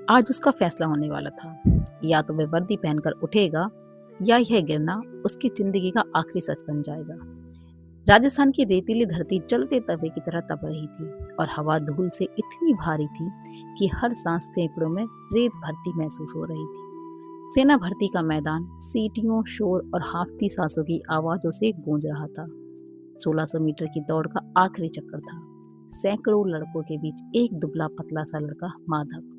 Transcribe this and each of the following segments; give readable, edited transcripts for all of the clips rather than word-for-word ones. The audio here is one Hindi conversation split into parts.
आज उसका फैसला होने वाला था। या तो वह वर्दी पहनकर उठेगा या यह गिरना उसकी जिंदगी का आखिरी सच बन जाएगा। राजस्थान की रेतीली धरती जलते तवे की तरह तप रही थी और हवा धूल से इतनी भारी थी कि हर सांस फेफड़ों में रेत भरती महसूस हो रही थी। सेना भर्ती का मैदान सीटियों, शोर और हाफती सांसों की आवाजों से गूंज रहा था। 1600 मीटर की दौड़ का आखिरी चक्कर था। सैकड़ों लड़कों के बीच एक दुबला पतला सा लड़का माधव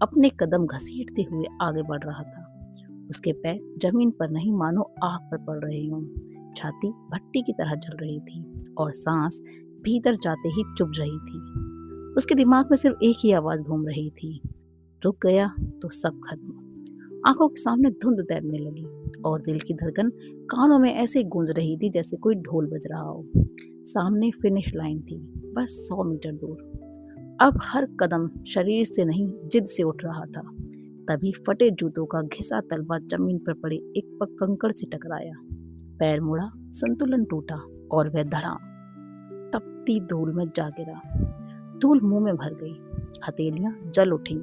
अपने कदम घसीटते हुए आगे बढ़ रहा था। उसके पैर जमीन पर नहीं मानो आग पर पड़ रहे हों। छाती भट्टी की तरह जल रही थी और सांस भीतर जाते ही चुभ रही थी। उसके दिमाग में सिर्फ एक ही आवाज घूम रही थी, रुक गया तो सब खत्म। आंखों के सामने धुंध तैरने लगी और दिल की धड़कन कानों में ऐसे गूंज रही थी जैसे कोई ढोल बज रहा हो। सामने फिनिश लाइन थी, बस 100 मीटर दूर। अब हर कदम शरीर से नहीं जिद से उठ रहा था। तभी फटे जूतों का घिसा तलवा जमीन पर पड़े एक कंकड़ से टकराया। पैर मुड़ा, संतुलन टूटा और वह धड़ाम तपती धूल में जा गिरा। धूल मुंह में भर गई, हथेलियां जल उठी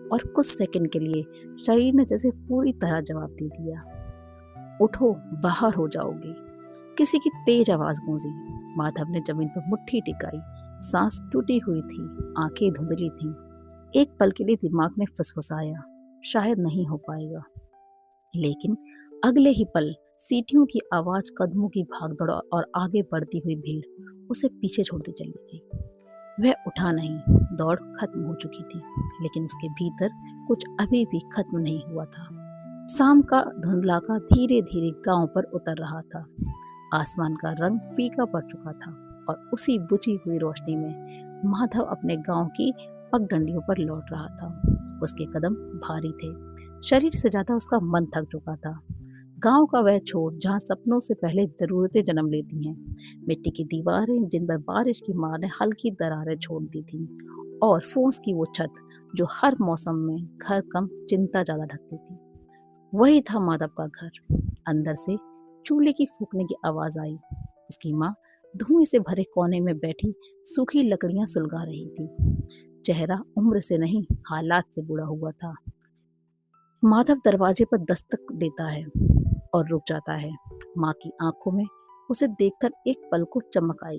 और कुछ सेकंड के लिए शरीर ने जैसे पूरी तरह जवाब दे दिया, उठो, बाहर हो जाओगे। किसी की तेज आवाज गूंजी। माधव ने जमीन पर मुट्ठी टिकाई। सांस टूटी हुई थी, आंखें धुंधली थीं। एक पल के लिए दिमाग ने फुसफुसाया, शायद नहीं हो पाएगा। लेकिन अगले ही पल सीटियों की आवाज, कदमों की भागदौड़ और आगे बढ़ती हुई भीड़ उसे पीछे छोड़ती चली गई। वह उठा नहीं, दौड़ खत्म हो चुकी थी, लेकिन उसके भीतर कुछ अभी भी खत्म नहीं हुआ था। शाम का धुंधलाका धीरे धीरे गांव पर उतर रहा था। आसमान का रंग फीका पड़ चुका था और उसी बुझी हुई रोशनी में माधव अपने गांव की पगडंडियों पर लौट रहा था। उसके कदम भारी थे, शरीर से ज्यादा उसका मन थक चुका था। गांव का वह छोर जहां सपनों से पहले जरूरतें जन्म लेती हैं, मिट्टी की दीवारें जिन पर बारिश की मार ने हल्की दरारें छोड़ दी थी, और फूस की वो छत जो हर मौसम में घर कम चिंता ज्यादा ढकती थी। वही था माधव का घर। अंदर से चूल्हे की फूकने की आवाज आई। उसकी माँ धुएं से भरे कोने में बैठी सूखी लकड़ियां सुलगा रही थी। चेहरा उम्र से नहीं, हालात से बुरा हुआ था। माधव दरवाजे पर दस्तक देता है और रुक जाता है। माँ की आंखों में उसे देखकर एक पल को चमक आई,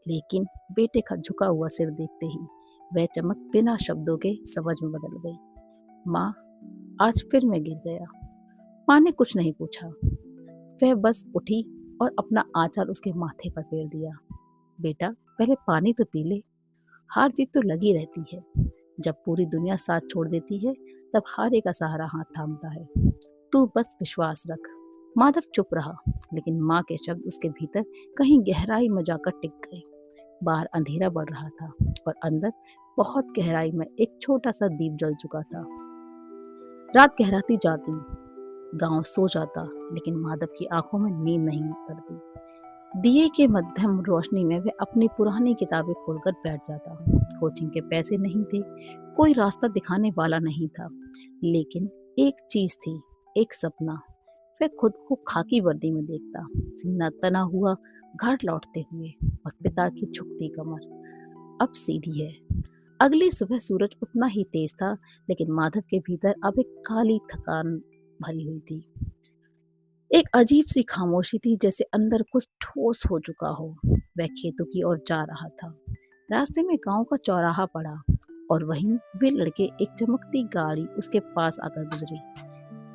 लेकिन बेटे का झुका हुआ सिर देखते ही वह चमक बिना शब्दों के समझ में बदल गई। माँ, आज फिर मैं गिर गया। माँ ने कुछ नहीं पूछा। वह बस उठी और अपना आंचल उसके माथे पर फेर दिया। बेटा, पहले पानी तो पी ले। हार जीत तो लगी रहती है। जब पूरी दुनिया साथ छोड़ देती है तब हारे का सहारा हाथ थामता है। तू बस विश्वास रख। माधव चुप रहा, लेकिन माँ के शब्द उसके भीतर कहीं गहराई में जाकर टिक गए। बाहर अंधेरा बढ़ रहा था और अंदर बहुत गहराई में एक छोटा सा दीप जल चुका था। रात गहराती जाती, गांव सो जाता, लेकिन माधव की आंखों में नींद नहीं उतरती। दिए के मध्यम रोशनी में वह अपनी पुरानी किताबें खोलकर बैठ जाता। कोचिंग के पैसे नहीं थे, कोई रास्ता दिखाने वाला नहीं था, लेकिन एक चीज थी, एक सपना। वह खुद को खाकी वर्दी में देखता, सीना तना हुआ घर लौटते हुए, और पिता की झुकती कमर अब सीधी है। अगली सुबह सूरज उतना ही तेज था, लेकिन माधव के भीतर अब एक काली थकान भरी हुई थी। एक अजीब सी खामोशी थी, जैसे अंदर कुछ ठोस हो चुका हो। वह खेतों की ओर जा रहा था। रास्ते में गांव का चौराहा पड़ा और वहीं वे लड़के एक चमकती गाड़ी उसके पास आकर गुजरी।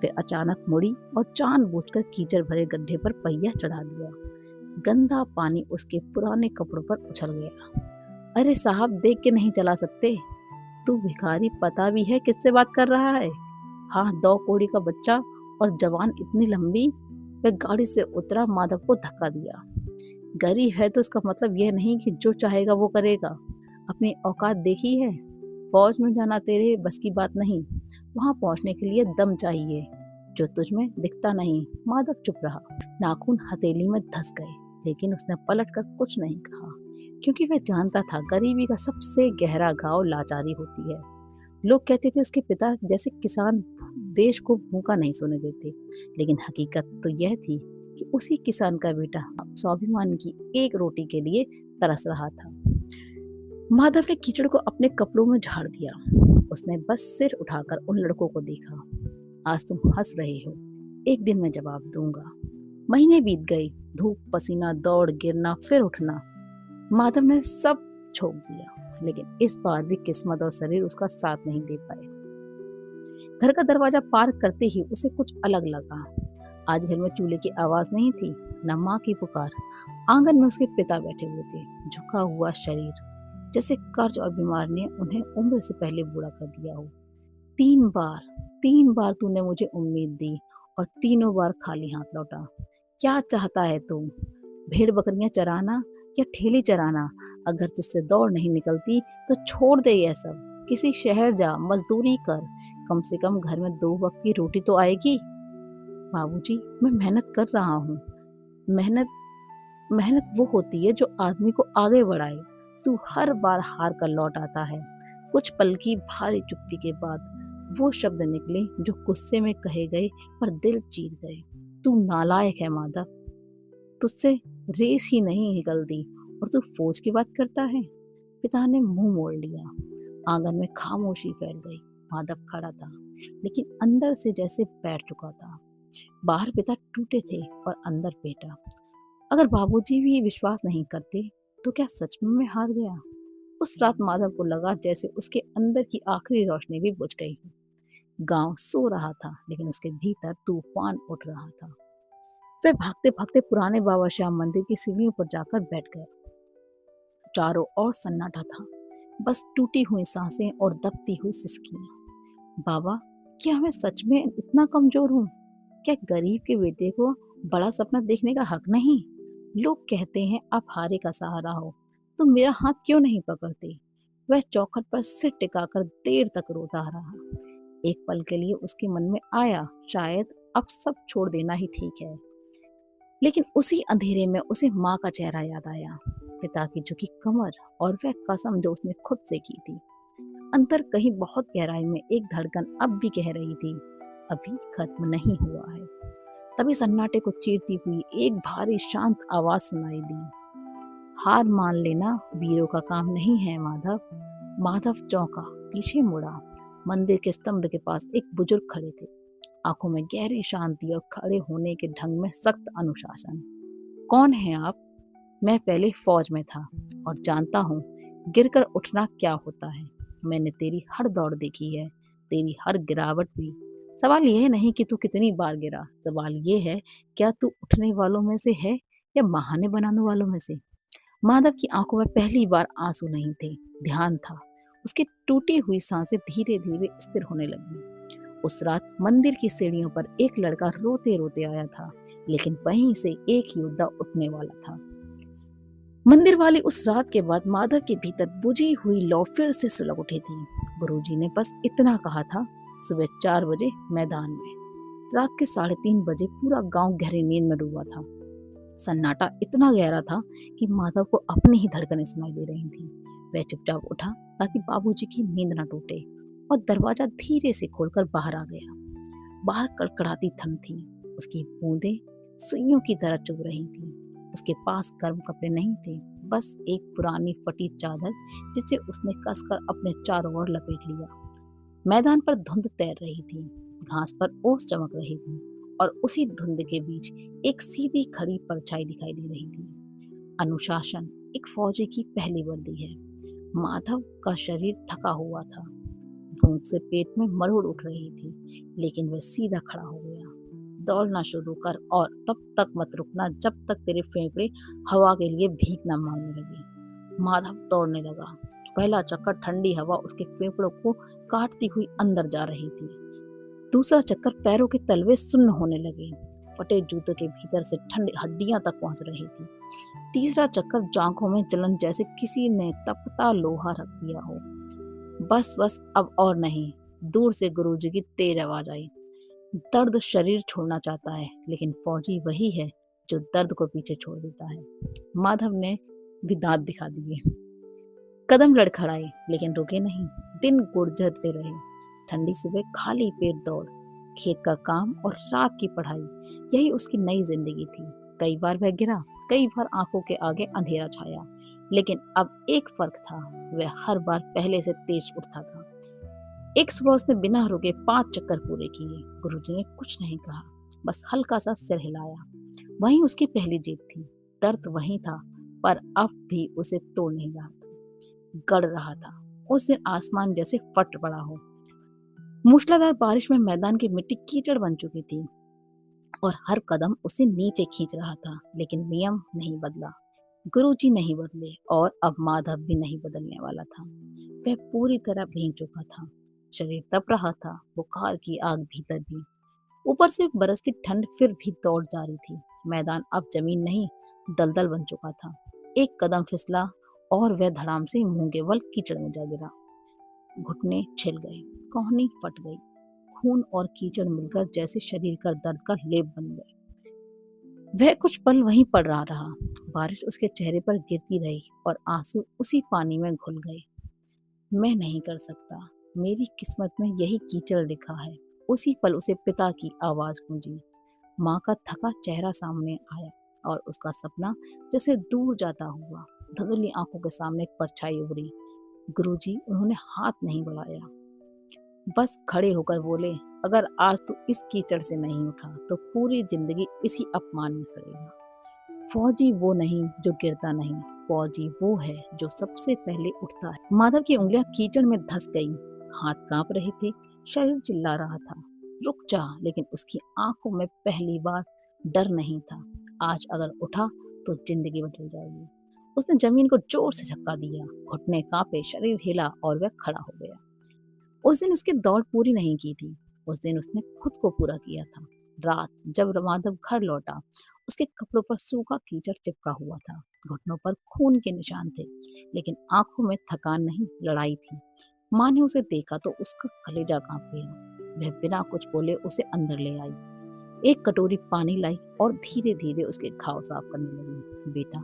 फिर अचानक मुड़ी और जानबूझकर कीचड़ भरे गड्ढे पर पहिया चढ़ा दिया। गंदा पानी उसके पुराने कपड़ों पर उछल गया। अरे साहब, देख के नहीं चला सकते? तू भिखारी, पता भी है किससे बात कर रहा है? हाँ, 2 कौड़ी का बच्चा और जवान इतनी लंबी। वह गाड़ी से उतरा, माधव को धक्का दिया। गरीब है तो इसका मतलब यह नहीं कि जो चाहेगा वो करेगा। अपनी औकात देखी है? फौज में जाना तेरे बस की बात नहीं। वहां पहुंचने के लिए दम चाहिए, जो तुझ में दिखता नहीं। माधव चुप रहा। नाखून हथेली में धंस गए, लेकिन उसने पलटकर कुछ नहीं कहा, क्योंकि वह जानता था गरीबी का सबसे गहरा घाव लाचारी होती है। लोग कहते थे उसके पिता जैसे किसान देश को भूखा नहीं सोने देते, लेकिन हकीकत तो यह थी कि उसी किसान का बेटा स्वाभिमान की एक रोटी के लिए तरस रहा था। माधव ने कीचड़ को अपने कपड़ों में झाड़ दिया। उसने बस सिर उठाकर उन लड़कों को देखा। आज तुम हंस रहे हो, एक दिन मैं जवाब दूंगा। महीने बीत गए, धूप, पसीना, दौड़, गिरना, फिर उठना। माधव ने सब छोड़ दिया, लेकिन इस बार भी किस्मत और शरीर उसका साथ नहीं दे पाए। घर का दरवाजा पार करते ही उसे कुछ अलग लगा। आज घर में चूल्हे की आवाज नहीं थी, न माँ की पुकार। आंगन में उसके पिता बैठे हुए थे, झुका हुआ शरीर, जैसे कर्ज और बीमार ने उन्हें उम्र से पहले बूढ़ा कर दिया हो। 3 बार तूने मुझे उम्मीद दी और तीनों बार खाली हाथ लौटा। क्या चाहता है तू? भेड़ बकरियां चराना या ठेले चराना? अगर तुझसे दौड़ नहीं निकलती तो छोड़ दे यह सब, किसी शहर जा, मजदूरी कर, कम से कम घर में 2 वक्त की रोटी तो आएगी। बाबूजी, मैं मेहनत कर रहा हूँ। मेहनत मेहनत वो होती है जो आदमी को आगे बढ़ाए। तू हर बार हार कर लौट आता है। कुछ पल की भारी चुप्पी के बाद वो शब्द निकले जो गुस्से में कहे गए पर दिल चीर गए। तू नालायक है माधव, तुझसे रेस ही नहीं निकलती और तू फौज की बात करता है। पिता ने मुंह मोड़ लिया। आंगन में खामोशी फैल गई। माधव खड़ा था, लेकिन अंदर से जैसे बैठ चुका था। बाहर पिता टूटे थे और अंदर बेटा। अगर बाबूजी भी विश्वास नहीं करते तो क्या सच में मैं हार गया? उस रात माधव को लगा जैसे उसके अंदर की आखिरी रोशनी भी बुझ गई हो। गांव सो रहा था, लेकिन उसके भीतर तूफान उठ रहा था। वह भागते भागते पुराने बाबा श्याम मंदिर की सीढ़ियों पर जाकर बैठ गया। चारों ओर सन्नाटा था, बस टूटी हुई सांसें और दबती हुई सिसकियां। बाबा, क्या मैं सच में इतना कमजोर हूँ? क्या गरीब के बेटे को बड़ा सपना देखने का हक नहीं? लोग कहते हैं आप हारे का सहारा हो, तो मेरा हाथ क्यों नहीं पकड़ते? वह चौखट पर सिर टिकाकर देर तक रोता रहा। एक पल के लिए उसके मन में आया, शायद अब सब छोड़ देना ही ठीक है। लेकिन उसी अंधेरे में उसे माँ का चेहरा याद आया, पिता की झुकी कमर और वह कसम जो उसने खुद से की थी। अंतर कहीं बहुत गहराई में एक धड़कन अब भी कह रही थी, अभी खत्म नहीं हुआ है। तभी सन्नाटे को चीरती हुई एक भारी शांत आवाज सुनाई दी, हार मान लेना वीरों का काम नहीं है माधव। माधव चौंका, पीछे मुड़ा। मंदिर के स्तंभ के पास एक बुजुर्ग खड़े थे, आंखों में गहरी शांति और खड़े होने के ढंग में सख्त अनुशासन। कौन है आप? मैं पहले फौज में था और जानता हूँ गिरकर उठना क्या होता है। मैंने तेरी हर दौड़ देखी है, तेरी हर गिरावट भी। सवाल यह नहीं कि तू कितनी बार गिरा, सवाल ये है क्या तू उठने वालों में से है या बहाने बनाने वालों में से। माधव की आंखों में पहली बार आंसू नहीं थे, ध्यान था। उसकी टूटी हुई सांसें धीरे धीरे स्थिर होने लगी। उस रात मंदिर की सीढ़ियों पर एक लड़का रोते रोते आया था, लेकिन वहीं से एक योद्धा उठने वाला था। मंदिर वाली उस रात के बाद माधव के भीतर बुझी हुई लौ फिर से सुलग उठी थी। गुरुजी ने बस इतना कहा था, सुबह 4 बजे मैदान में। रात के 3:30 बजे पूरा गांव गहरी नींद में डूबा था। सन्नाटा इतना गहरा था कि माधव को अपनी ही धड़कनें सुनाई दे रही थी। वह चुपचाप उठा ताकि बाबूजी की नींद न टूटे और दरवाजा धीरे से खोलकर बाहर आ गया। बाहर कड़कड़ाती ठंड थी, उसकी बूंदें सुइयों की तरह चुभ रही थी। उसके पास गर्म कपड़े नहीं थे, बस एक पुरानी फटी चादर जिसे उसने कसकर अपने चारों ओर लपेट लिया। मैदान पर धुंध तैर रही थी, घास पर ओस चमक रही थी और उसी धुंध के बीच एक सीधी खड़ी परछाई दिखाई दे रही थी। अनुशासन एक फौजी की पहली वर्दी है। माधव का शरीर थका हुआ था, भूख से पेट में मरोड़ उठ रही थी, लेकिन वह सीधा खड़ा हो गया। दौड़ना शुरू कर और तब तक मत रुकना जब तक तेरे फेफड़े हवा के लिए भीख न मांगने लगे। माधव दौड़ने लगा। पहला चक्कर ठंडी हवा उसके फेफड़ों को काटती हुई अंदर जा रही थी। दूसरा चक्कर पैरों के तलवे सुन्न होने लगे, फटे जूतों के भीतर से ठंडी हड्डियां तक पहुंच रही थी। तीसरा चक्कर जांघों में जलन जैसे किसी ने तपता लोहा रख दिया हो। बस बस अब और नहीं। दूर से गुरुजी की तेज आवाज आई, दर्द शरीर छोड़ना चाहता है, लेकिन फौजी वही है जो दर्द को पीछे छोड़ देता है। माधव ने भी दांत दिखा दिए। कदम लड़खड़ाए, लेकिन रुके नहीं। दिन गुजरते रहे। ठंडी सुबह खाली पेट दौड़, खेत का काम और रात की पढ़ाई, यही उसकी नई जिंदगी थी। कई बार वह गिरा, कई बार आंखों के आगे अंधेरा छाया, लेकिन अब एक फर्क था, वह हर बार पहले से तेज उठता था। एक सुबह उसने बिना रुके 5 चक्कर पूरे किए। गुरुजी ने कुछ नहीं कहा, बस हल्का सा सिर हिलाया। वहीं उसकी पहली जीत थी। दर्द वहीं था, पर अब भी उसे तोड़ नहीं रहा था, गड़ रहा था। उस दिन आसमान जैसे फट पड़ा हो। मूसलाधार बारिश में मैदान की मिट्टी कीचड़ बन चुकी थी और हर कदम उसे नीचे खींच रहा था, लेकिन नियम नहीं बदला। गुरुजी नहीं बदले और अब माधव भी नहीं बदलने वाला था। वह पूरी तरह भीग चुका था। शरीर तप रहा था, बुखार की आग भीतर भी। ऊपर से बरसती ठंड फिर भी दौड़ जारी थी। मैदान अब जमीन नहीं, दलदल बन चुका था। एक कदम फिसला और वह धड़ाम से मुंह के बल कीचड़ में जा गिरा। घुटने छिल गए, कोहनी फट गई। खून और कीचड़ मिलकर जैसे शरीर का दर्द का लेप बन गए। वह कुछ पल वहीं पड़ रहा। बारिश उसके चेहरे पर गिरती रही और आंसू उसी पानी में घुल गए। मैं नहीं कर सकता, मेरी किस्मत में यही कीचड़ लिखा है। उसी पल उसे पिता की आवाज गूंजी। माँ का थका चेहरा सामने आया और उसका सपना जैसे दूर जाता हुआ धुंधली आंखों के सामने एक परछाई उभरी। गुरुजी उन्होंने हाथ नहीं बढ़ाया, बस खड़े होकर बोले, अगर आज तू इस कीचड़ से नहीं उठा तो पूरी जिंदगी इसी अपमान में सड़ेगा। फौजी वो नहीं जो गिरता नहीं, फौजी वो है जो सबसे पहले उठता है। माधव की उंगलियां कीचड़ में धंस गई, हाथ कांप रहे थे, शरीर चिल्ला रहा था, रुक जा। लेकिन उसकी आंखों में पहली बार डर नहीं था। आज अगर उठा तो जिंदगी बदल जाएगी। उसने जमीन को जोर से धक्का दिया, घुटने कांपे, शरीर हिला और वह खड़ा हो गया। उस दिन उसकी दौड़ पूरी नहीं की थी, उस दिन उसने खुद को पूरा किया था। रात जब माधव घर लौटा, उसके कपड़ों पर सूखा कीचड़ चिपका हुआ था, घुटनों पर खून के निशान थे, लेकिन आंखों में थकान नहीं, लड़ाई थी। माँ ने उसे देखा तो उसका कलेजा कांप गया। वह बिना कुछ बोले उसे अंदर ले आई, एक कटोरी पानी लाई और धीरे धीरे उसके घाव साफ करने लगी। बेटा,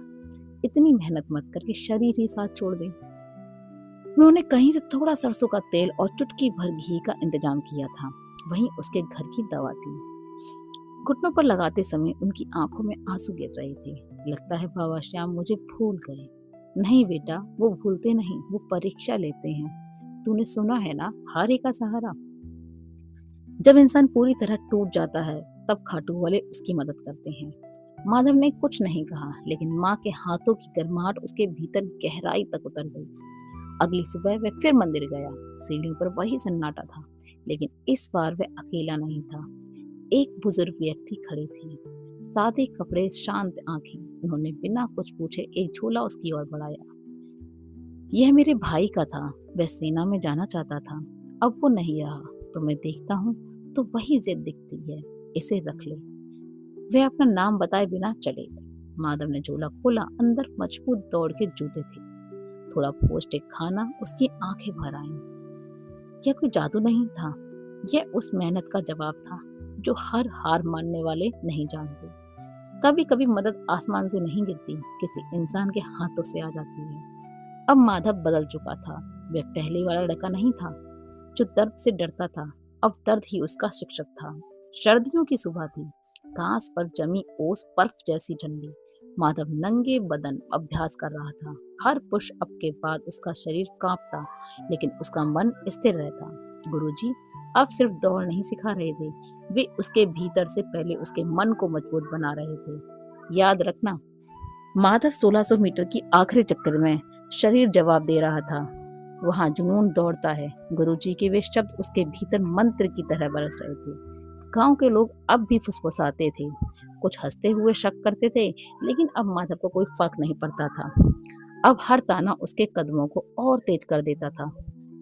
इतनी मेहनत मत करके शरीर ही साथ छोड़ दे। उन्होंने कहीं से थोड़ा सरसों का तेल और चुटकी भर घी का इंतजाम किया था। वहीं उसके घर की दवा थी। घुटनों पर लगाते समय उनकी आंखों में आंसू गिर रहे थे। लगता है बाबा श्याम मुझे भूल गए। नहीं बेटा, वो भूलते नहीं, वो परीक्षा लेते हैं। तूने सुना है ना, हारे का सहारा। जब इंसान पूरी तरह टूट जाता है तब खाटू वाले उसकी मदद करते हैं। माधव ने कुछ नहीं कहा, लेकिन माँ के हाथों की गर्माहट उसके भीतर गहराई तक उतर गई। अगली सुबह वह फिर मंदिर गया। सीढ़ियों पर वही सन्नाटा था, लेकिन इस बार वह अकेला नहीं था। एक बुजुर्ग व्यक्ति खड़े थे, सादे कपड़े, शांत आंखें। उन्होंने बिना कुछ पूछे एक झोला उसकी ओर बढ़ाया। यह मेरे भाई का था, वह सेना में जाना चाहता था, अब वो नहीं रहा, तो मैं देखता हूँ तो वही जिद दिखती है, इसे रख ले। वह अपना नाम बताए बिना चले गए। माधव ने झोला खोला, अंदर मजबूत दौड़ के जूते थे, थोड़ा पौष्टिक खाना। उसकी आंखें भर आईं। यह कोई जादू नहीं था, यह उस मेहनत का जवाब था जो हर हार मानने वाले नहीं जानते। कभी कभी मदद आसमान से नहीं गिरती, किसी इंसान के हाथों से आ जाती है। अब माधव बदल चुका था। वह पहले वाला लड़का नहीं था जो दर्द से डरता था, अब दर्द ही उसका शिक्षक था। सर्दियों की सुबह थी, घास पर जमी ओस बर्फ जैसी ठंडी। माधव नंगे बदन अभ्यास कर रहा था। हर पुशअप के बाद उसका शरीर कांपता, लेकिन उसका मन स्थिर रहता। गुरुजी अब सिर्फ दौड़ नहीं सिखा रहे थे, वे उसके भीतर से पहले उसके मन को मजबूत बना रहे थे। याद रखना, माधव 1600 मीटर की आखिरी चक्कर में शरीर जवाब दे रहा था, वहां जुनून दौड़ता है। गुरुजी के वे शब्द उसके भीतर मंत्र की तरह बरस रहे थे। गांव के लोग अब भी फुसफुसाते थे, कुछ हंसते हुए शक करते थे, लेकिन अब माधव को कोई फर्क नहीं पड़ता था। अब हर ताना उसके कदमों को और तेज कर देता था।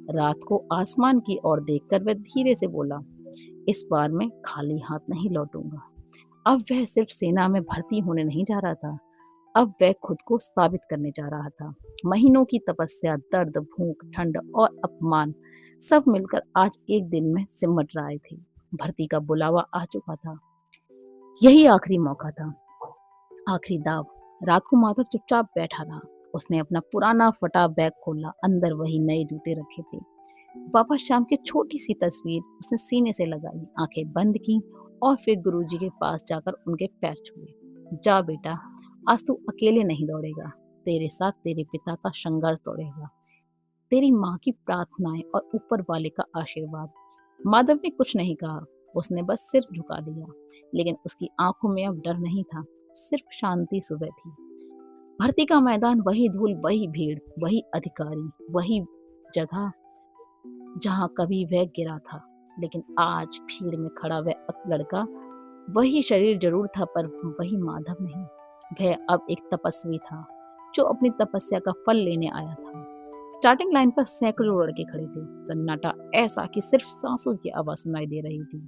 रात को आसमान की ओर देखकर वह धीरे से बोला, इस बार मैं खाली हाथ नहीं लौटूंगा। अब वह सिर्फ सेना में भर्ती होने नहीं जा रहा था, अब वह खुद को साबित करने जा रहा था। महीनों की तपस्या, दर्द, भूख, ठंड और अपमान सब मिलकर आज एक दिन में सिमट रहे थे। भर्ती का बुलावा आ चुका था। यही आखिरी मौका था, आखिरी दाव। रात को माधव चुपचाप बैठा रहा। उसने अपना पुराना फटा बैग खोला, अंदर वही नए जूते रखे थे। बाबा श्याम की छोटी सी तस्वीर उसने सीने से लगाई, आंखें बंद की और फिर गुरुजी के पास जाकर उनके पैर छुए। जा बेटा, आज तू अकेले नहीं दौड़ेगा, तेरे साथ तेरे पिता का संघर्ष दौड़ेगा। तेरी माँ की प्रार्थनाएं और ऊपर वाले का आशीर्वाद। माधव ने कुछ नहीं कहा, उसने बस सिर झुका लिया, लेकिन उसकी आंखों में अब डर नहीं था, सिर्फ शांति सुबह थी। भर्ती का मैदान, वही धूल, वही भीड़, वही अधिकारी, वही जगह जहां कभी वह गिरा था। लेकिन आज भीड़ में खड़ा वह लड़का, वही शरीर जरूर था पर वही माधव नहीं। वह अब एक तपस्वी था जो अपनी तपस्या का फल लेने आया था। स्टार्टिंग लाइन पर सैकड़ों लड़के खड़े थे, सन्नाटा ऐसा कि सिर्फ सांसों की आवाज सुनाई दे रही थी।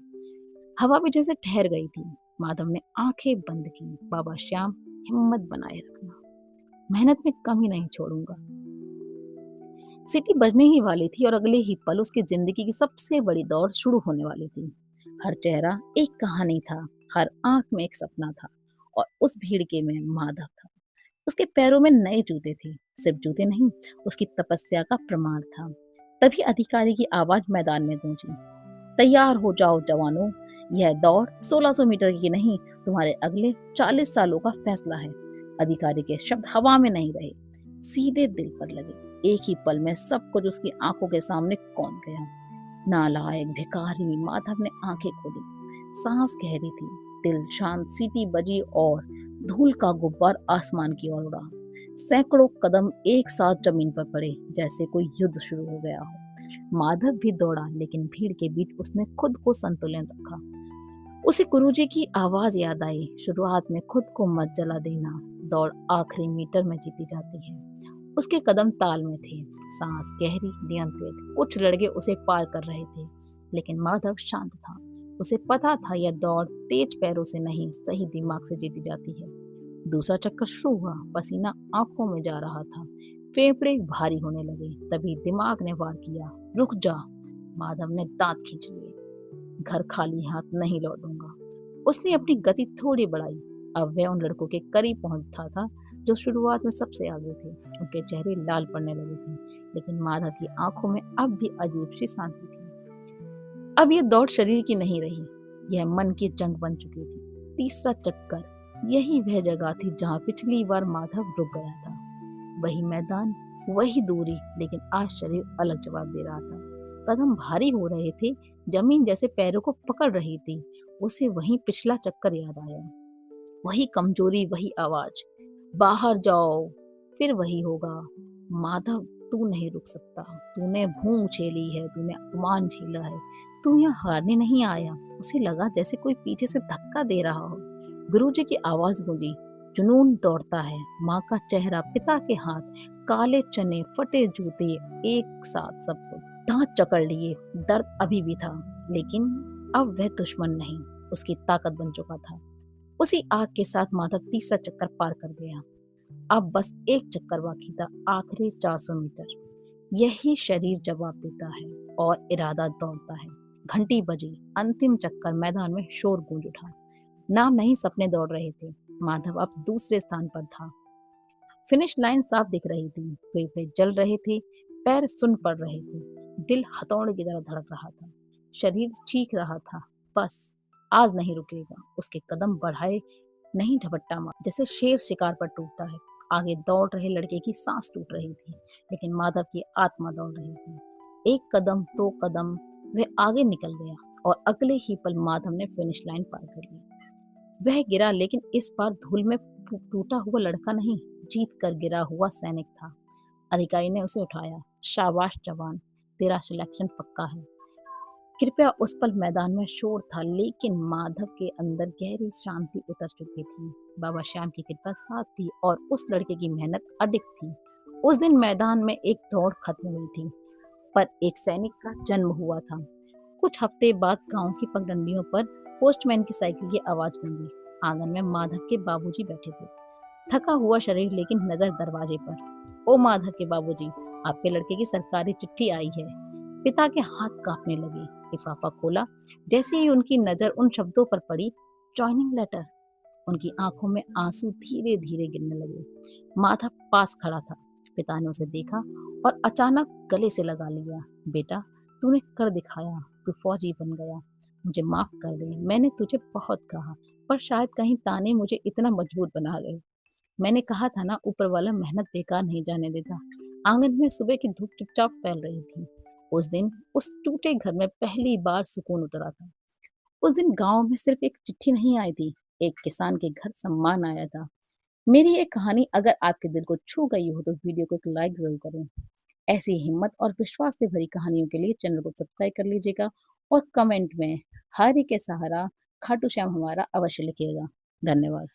हवा भी जैसे ठहर गई थी। माधव ने आंखें बंद की। बाबा श्याम, हिम्मत बनाए रखना, मेहनत में कमी नहीं छोड़ूंगा। सीटी बजने ही वाली थी और अगले ही पल उसकी जिंदगी की सबसे बड़ी दौड़ शुरू होने वाली थी। हर चेहरा एक कहानी था, हर आंख में एक सपना था, और उस भीड़ के में माधव था। उसके पैरों में नए जूते थे, सिर्फ जूते नहीं, उसकी तपस्या का प्रमाण था। तभी अधिकारी की आवाज मैदान में गूंजी, तैयार हो जाओ जवानों, यह दौड़ 1600 मीटर की नहीं, तुम्हारे अगले 40 सालों का फैसला है। अधिकारी के शब्द हवा में नहीं रहे, सीधे दिल पर लगे। एक ही पल में सब कुछ उसकी आंखों के सामने कौन गया। नालायक, भिखारी। माधव ने आंखें खोली, सांस गहरी थी, दिल शांत। सीटी बजी और धूल का गुब्बार आसमान की ओर उड़ा। सैकड़ों कदम एक साथ जमीन पर पड़े, जैसे कोई युद्ध शुरू हो गया हो। माधव भी दौड़ा, लेकिन भीड़ के बीच उसने खुद को संतुलन रखा। उसे गुरुजी की आवाज याद आई, शुरुआत में खुद को मत जला देना, दौड़ आखिरी मीटर में जीती जाती है। उसके कदम ताल में थे, सांस गहरी, नियंत्रित। कुछ लड़के उसे पार कर रहे थे, लेकिन माधव शांत था। उसे पता था यह दौड़ तेज पैरों से नहीं, सही दिमाग से जीती जाती है। दूसरा चक्कर शुरू हुआ, पसीना आंखों में जा रहा था, फेफड़े भारी होने लगे। तभी दिमाग ने वार किया, रुक जा। माधव ने दांत खींच लिए, घर खाली हाथ नहीं लौटूंगा। उसने अपनी गति थोड़ी बढ़ाई। अब वह उन लड़कों के करीब पहुंचता था जो शुरुआत में सबसे आगे थे। उनके चेहरे लाल पड़ने लगे थे, लेकिन माधव की आंखों में अब भी अजीब सी शांति थी। अब यह दौड़ शरीर की नहीं रही, यह मन की जंग बन चुकी थी। तीसरा चक्कर, यही वह जगह थी जहां पिछली बार माधव रुक गया था। वही मैदान, वही दूरी, लेकिन आज शरीर अलग जवाब दे रहा था। कदम भारी हो रहे थे, जमीन जैसे पैरों को पकड़ रही थी। उसे वही पिछला चक्कर याद आया, वही कमजोरी, वही आवाज, बाहर जाओ। फिर वही होगा, माधव तू नहीं रुक सकता, तूने भूख झेली है, तूने अपमान झेला है, तू यहाँ हारने नहीं आया। उसे लगा जैसे कोई पीछे से धक्का दे रहा हो। गुरुजी की आवाज गूंजी, जुनून दौड़ता है। माँ का चेहरा, पिता के हाथ, काले चने, फटे जूते, एक साथ सब कुछ। दांत चकड़ लिए, दर्द अभी भी था, लेकिन अब वह दुश्मन नहीं, उसकी ताकत बन चुका था। उसी आग के साथ माधव तीसरा चक्कर पार कर गया। अब बस एक चक्कर बाकी था, आखिरी 400 मीटर। यही शरीर जवाब देता है और इरादा दौड़ता है। घंटी बजी, अंतिम चक्कर। मैदान में शोर गूंज उठा। नाम नहीं, सपने दौड़ रहे थे। माधव अब दूसरे स्थान पर था। फिनिश लाइन साफ दिख रही थी, फेफड़े जल रहे थे, पैर सुन पड़ रहे थे, दिल हथौड़े की तरह धड़क रहा था, शरीर चीख रहा था, बस आज नहीं रुकेगा। उसके कदम बढ़ाए, नहीं झपट्टा मार, जैसे शेर शिकार पर टूटता है। आगे दौड़ रहे लड़के की सांस टूट रही थी, लेकिन माधव की आत्मा दौड़ रही थी। एक कदम, दो कदम, वह आगे निकल गया और अगले ही पल माधव ने फिनिश लाइन पार कर ली। वह गिरा, लेकिन इस बार धूल में टूटा हुआ लड़का नहीं, जीत कर गिरा हुआ सैनिक था। अधिकारी ने उसे उठाया, शाबाश जवान, तेरा सिलेक्शन पक्का है। कृपया उस पल मैदान में शोर था, लेकिन माधव के अंदर गहरी शांति उतर चुकी थी। बाबा श्याम की कृपा साथ थी और उस लड़के की मेहनत अडिग थी। उस दिन मैदान में एक दौड़ खत्म हुई थी, पर एक सैनिक का जन्म हुआ था। कुछ हफ्ते बाद गांव की पगडंडियों पर पोस्टमैन की साइकिल की आवाज गूंजी। आंगन में माधव के बाबूजी बैठे थे, थका हुआ शरीर, लेकिन नजर दरवाजे पर। ओ माधव के बाबूजी, आपके लड़के की सरकारी चिट्ठी आई है। पिता के हाथ कांपने लगे। लिफाफा खोला, जैसे ही उनकी नजर उन शब्दों पर पड़ी, जॉइनिंग लेटर। उनकी आंखों में आंसू धीरे धीरे गिरने लगे। माधव पास खड़ा था। पिता ने उसे देखा और अचानक गले से लगा लिया। बेटा, तूने कर दिखाया, तू फौजी बन गया। मुझे माफ कर दे, मैंने तुझे बहुत कहा, पर शायद कहीं ताने मुझे इतना मजबूर बना गए। मैंने कहा था ना, ऊपर वाला मेहनत बेकार नहीं जाने देता। आंगन में सुबह की धूप चुपचाप फैल रही थी। उस दिन उस टूटे घर में पहली बार सुकून उतरा था। उस दिन गांव में सिर्फ एक चिट्ठी नहीं आई थी, एक किसान के घर सम्मान आया था। मेरी ये कहानी अगर आपके दिल को छू गई हो तो वीडियो को एक लाइक जरूर करें। ऐसी हिम्मत और विश्वास से भरी कहानियों के लिए चैनल को सब्सक्राइब कर लीजिएगा और कमेंट में हरि के सहारा खाटू श्याम हमारा अवश्य लिखिएगा। धन्यवाद।